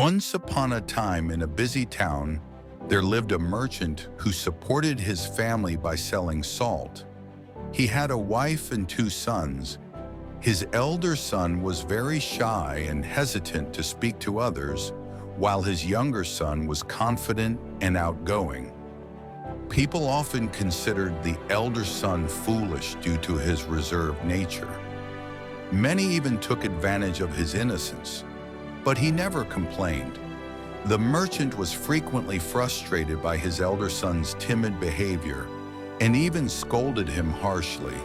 Once upon a time in a busy town, there lived a merchant who supported his family by selling salt. He had a wife and 2 sons. His elder son was very shy and hesitant to speak to others, while his younger son was confident and outgoing. People often considered the elder son foolish due to his reserved nature. Many even took advantage of his innocence, but he never complained. The merchant was frequently frustrated by his elder son's timid behavior and even scolded him harshly.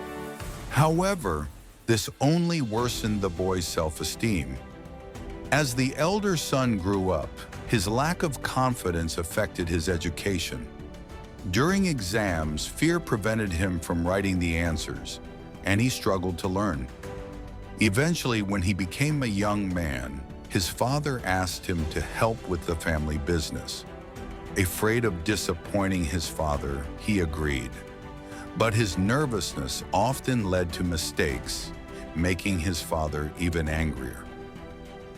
However, this only worsened the boy's self-esteem. As the elder son grew up, his lack of confidence affected his education. During exams, fear prevented him from writing the answers, and he struggled to learn. Eventually, when he became a young man, his father asked him to help with the family business. Afraid of disappointing his father, he agreed. But his nervousness often led to mistakes, making his father even angrier.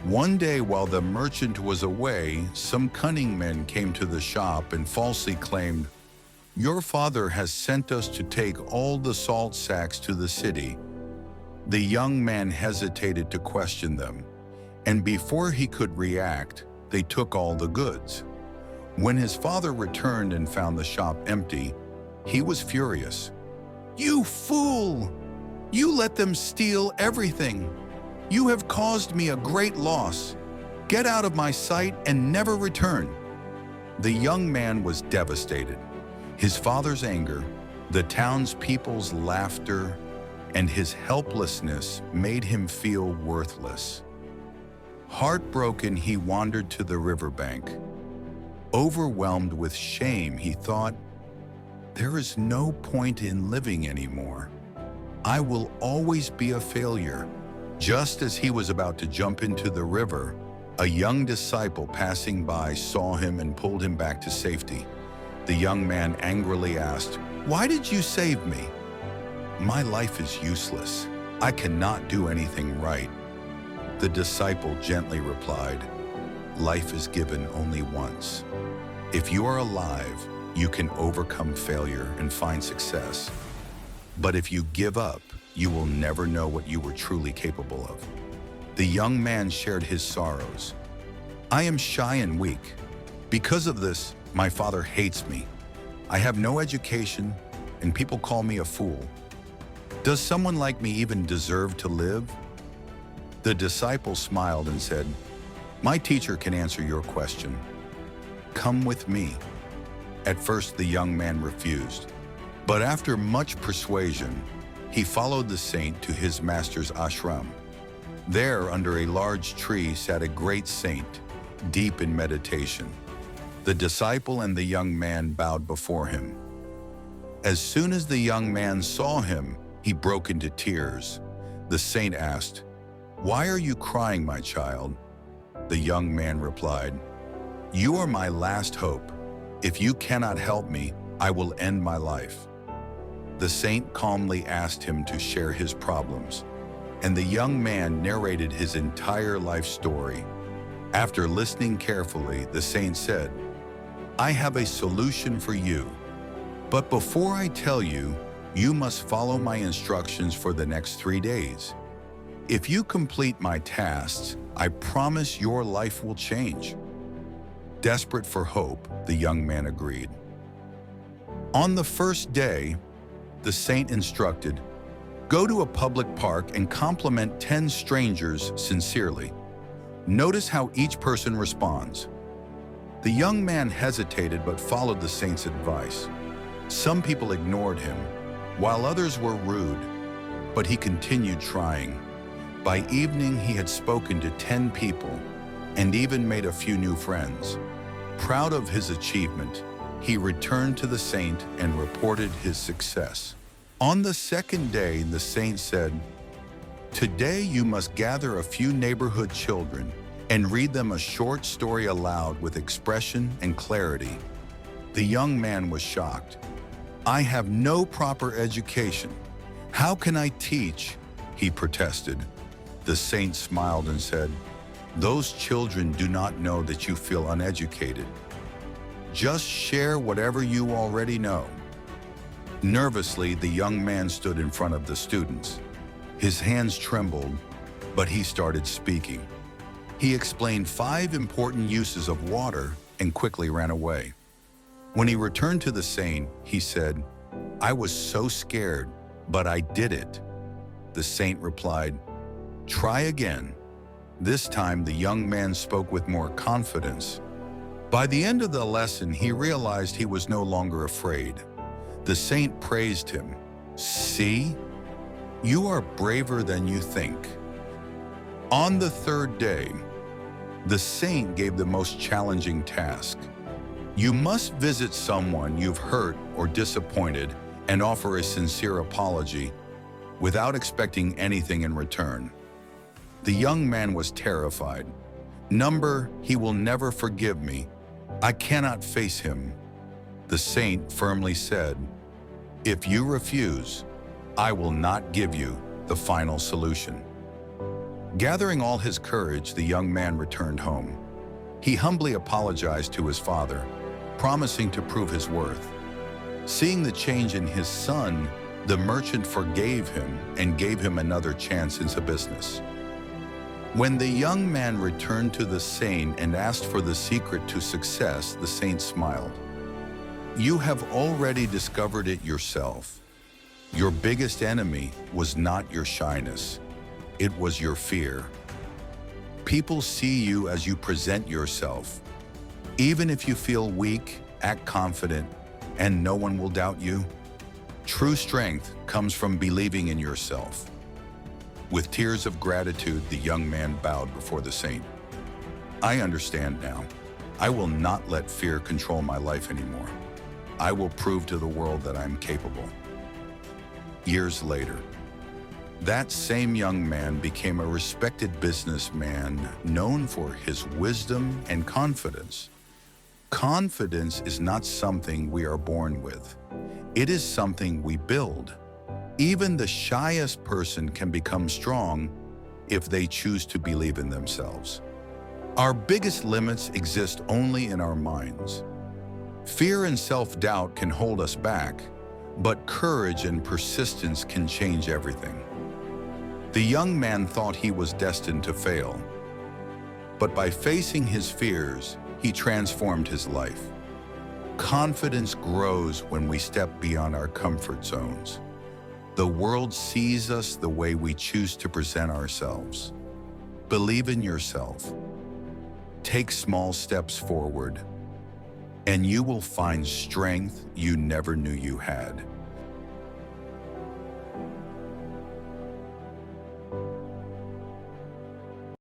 One day, while the merchant was away, some cunning men came to the shop and falsely claimed, "Your father has sent us to take all the salt sacks to the city." The young man hesitated to question them, and before he could react, they took all the goods. When his father returned and found the shop empty, he was furious. "You fool! You let them steal everything. You have caused me a great loss. Get out of my sight and never return." The young man was devastated. His father's anger, the townspeople's laughter, and his helplessness made him feel worthless. Heartbroken, he wandered to the riverbank. Overwhelmed with shame, he thought, "There is no point in living anymore. I will always be a failure." Just as he was about to jump into the river, a young disciple passing by saw him and pulled him back to safety. The young man angrily asked, "Why did you save me?" "My life is useless. I cannot do anything right." The disciple gently replied, "Life is given only once. If you are alive, you can overcome failure and find success. But if you give up, you will never know what you were truly capable of." The young man shared his sorrows. "I am shy and weak. Because of this, my father hates me. I have no education, and people call me a fool. Does someone like me even deserve to live?" The disciple smiled and said, "My teacher can answer your question. Come with me." At first, the young man refused, but after much persuasion, he followed the saint to his master's ashram. There, under a large tree, sat a great saint, deep in meditation. The disciple and the young man bowed before him. As soon as the young man saw him, he broke into tears. The saint asked, "Why are you crying, my child?" The young man replied, "You are my last hope. If you cannot help me, I will end my life." The saint calmly asked him to share his problems, and the young man narrated his entire life story. After listening carefully, the saint said, "I have a solution for you. But before I tell you, you must follow my instructions for the next 3 days. If you complete my tasks, I promise your life will change." Desperate for hope, the young man agreed. On the first day, the saint instructed, "Go to a public park and compliment 10 strangers sincerely. Notice how each person responds." The young man hesitated but followed the saint's advice. Some people ignored him, while others were rude, but he continued trying. By evening, he had spoken to 10 people and even made a few new friends. Proud of his achievement, he returned to the saint and reported his success. On the second day, the saint said, "Today you must gather a few neighborhood children and read them a short story aloud with expression and clarity." The young man was shocked. "I have no proper education. How can I teach?" he protested. The saint smiled and said, Those children do not know that you feel uneducated. Just share whatever you already know. Nervously, the young man stood in front of the students. His hands trembled, but he started speaking. He explained 5 important uses of water and quickly ran away. When he returned to the saint, he said, "I was so scared, but I did it." The saint replied, "Try again." This time, the young man spoke with more confidence. By the end of the lesson, he realized he was no longer afraid. The saint praised him. "See? You are braver than you think." On the 3rd day, the saint gave the most challenging task. You must visit someone you've hurt or disappointed and offer a sincere apology without expecting anything in return. The young man was terrified. He will never forgive me. I cannot face him." The saint firmly said, "If you refuse, I will not give you the final solution." Gathering all his courage, the young man returned home. He humbly apologized to his father, promising to prove his worth. Seeing the change in his son, the merchant forgave him and gave him another chance in the business. When the young man returned to the saint and asked for the secret to success, the saint smiled. "You have already discovered it yourself. Your biggest enemy was not your shyness. It was your fear. People see you as you present yourself. Even if you feel weak, act confident, and no one will doubt you. True strength comes from believing in yourself." With tears of gratitude, the young man bowed before the saint. "I understand now. I will not let fear control my life anymore. I will prove to the world that I am capable." Years later, that same young man became a respected businessman known for his wisdom and confidence. Confidence is not something we are born with. It is something we build. Even the shyest person can become strong if they choose to believe in themselves. Our biggest limits exist only in our minds. Fear and self-doubt can hold us back, but courage and persistence can change everything. The young man thought he was destined to fail, but by facing his fears, he transformed his life. Confidence grows when we step beyond our comfort zones. The world sees us the way we choose to present ourselves. Believe in yourself. Take small steps forward, and you will find strength you never knew you had.